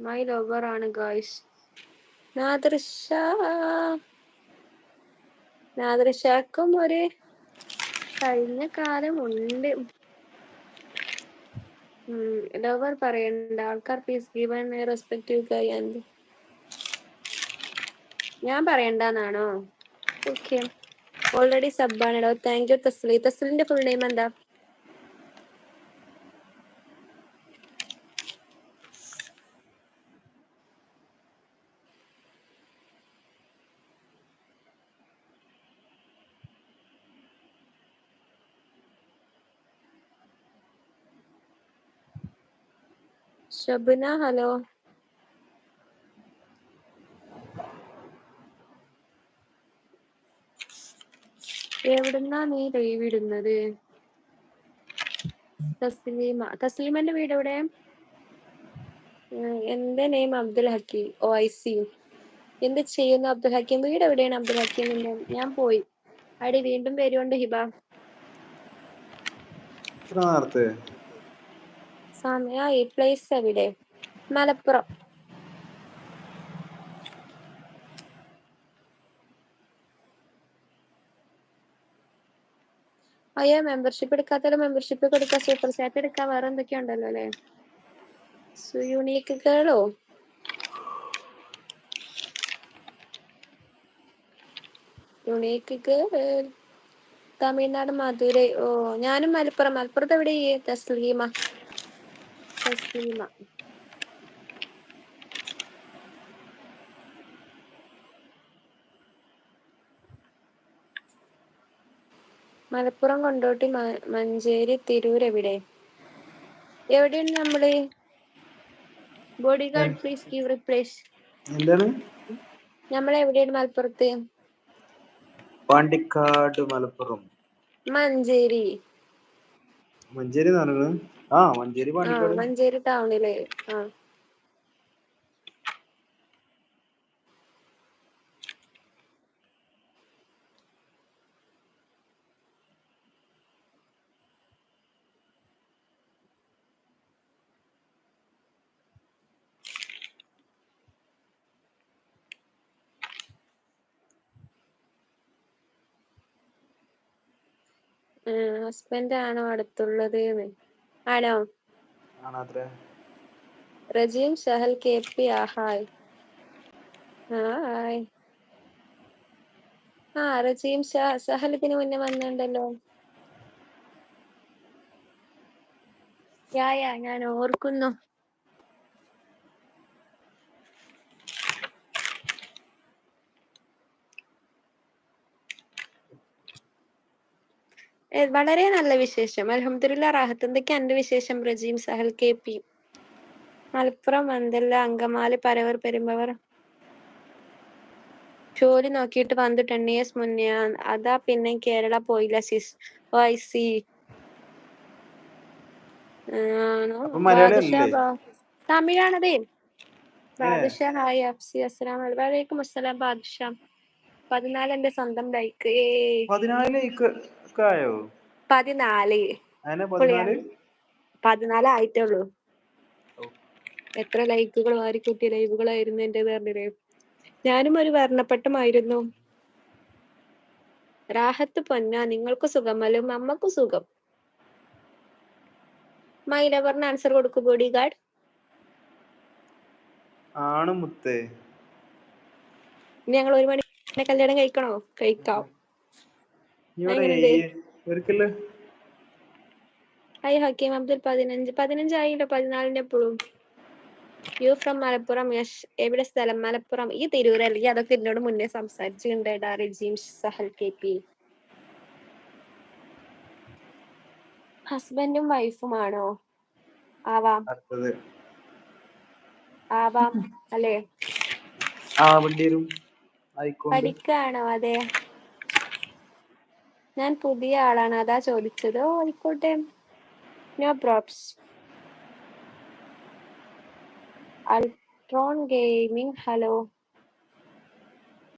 My lover ആണ് guys. നാദൃശാക്കും ഒരു കഴിഞ്ഞ കാലമുണ്ട്. ലവർ പറയണ്ട ആൾക്കാർ please given respective guy and ഞാൻ പറയണ്ടെന്നാണോ? ഓക്കെ, ഓൾറെഡി സബ്ബാണിടോ. Thank you Thasli. തസ്ലിന്റെ ഫുൾ നെയിം എന്താ? ഷബന ഹലോ. എവിടുന്നാ നീ ലൈവ് ഇടുന്നത്? തസ്ലീമന്റെ വീട് എവിടെ? എന്റെ name Abdul Hakeem. Oh I see. എന്ത് ചെയ്യുന്നു അബ്ദുൽ ഹക്കീം? വീട് എവിടെയാണ് അബ്ദുൽ ഹക്കീമിന്റെ? ഞാൻ പോയി. അടി വീണ്ടും വരുമുണ്ട് ഹിബ. സമയായി. പ്ലേസ് എവിടെ? മലപ്പുറം. അയ്യോ, മെമ്പർഷിപ്പ് എടുക്കാത്തല്ലോ. മെമ്പർഷിപ്പ് കൊടുക്കാം. സൂപ്പർ ചാറ്റ് എടുക്കാം. വേറെ എന്തൊക്കെയോ ഉണ്ടല്ലോ അല്ലേ? യുണീക്ക് കേളോ? യുണീക്ക് കേൾ. തമിഴ്നാട് മധുരൈ. ഓ, ഞാനും മലപ്പുറം. മലപ്പുറത്ത് എവിടെ? തസ്ലീമ. മലപ്പുറം, കൊണ്ടോട്ടി, മഞ്ചേരി, തിരൂർ എവിടെ? എവിടെയാണ് നമ്മള്? Body guard please give replace. എന്താണ് നമ്മളെവിടെയാണ് മലപ്പുറത്ത്? പാണ്ടിക്കാട്, മലപ്പുറം, മഞ്ചേരി. മഞ്ചേരി മഞ്ചേരി പാണ്ടിക്കാട്. മഞ്ചേരി ടൗണില്. ഹസ്ബൻഡ് ആണോ അടുത്തുള്ളത്? ആണോ? റജീം ഷഹൽ KP. ഹായ്. ഹായ്. റജീം സഹൽ ഇതിന് മുന്നേ വന്നിട്ടുണ്ടല്ലോ. ഞാൻ ഓർക്കുന്നു. വളരെ നല്ല വിശേഷം. അൽഹംദുലില്ലാ റാഹത്ത്. എന്തൊക്കെയാ എന്റെ വിശേഷം? റജീം സഹൽ KP. മലപ്പുറം, മന്തല്ല, അങ്കമാലി, പരവൂർ, പെരുമ്പവർ. ജോലി നോക്കിയിട്ട് വന്നു 10 years മുന്നേ. അതാ പിന്നെ കേരള പോയില്ല സിസ്. ഓ I C. തമിഴാണതേ. Badusha hi. Afsi അസ്സലാം വലൈക്കും അസ്സലാം. ബാദുഷാ 14 എന്റെ സ്വന്തം ലൈക്ക്. 14 ആയിട്ടേ ഉള്ളൂ. എത്ര ലൈക്കുകൾ വാരിക്കൂട്ടിയ ലൈവുകളായിരുന്നു എന്റെ പറഞ്ഞില്ലേ. ഞാനും ഒരു വർണ്ണപ്പെട്ടമായിരുന്നു. റാഹത്ത് പൊന്ന. നിങ്ങൾക്ക് സുഖമല്ലോ? അമ്മക്ക് സുഖം. മൈലവറിന് ആൻസർ കൊടുക്കൂ ബോഡി ഗാർഡ്. ആണ് മുത്തേ. ഞങ്ങൾ 1 മണി കല്യാണം കഴിക്കണോ? കഴിക്കാം. ഹായ് ഹക്കീം അബ്ദുൽ. 15 ആയില്ലോ. 14 എപ്പോഴും. You from Malappuram. യശ്. എവിടെ സ്ഥലം? മലപ്പുറം. ഈ തിരൂർ അല്ലെങ്കിൽ അതൊക്കെ എന്നോട് മുന്നേ സംസാരിച്ചിട്ടുണ്ടാ. റജീം സഹൽ KP. ഹസ്ബൻഡും വൈഫുമാണോ? ആവാം അല്ലേ? പഠിക്കാണോ? അതെ, ഞാൻ പുതിയ ആളാണ്, അതാ ചോദിച്ചത്. ഓ ആയിക്കോട്ടെ, no probs. Ultron gaming hello.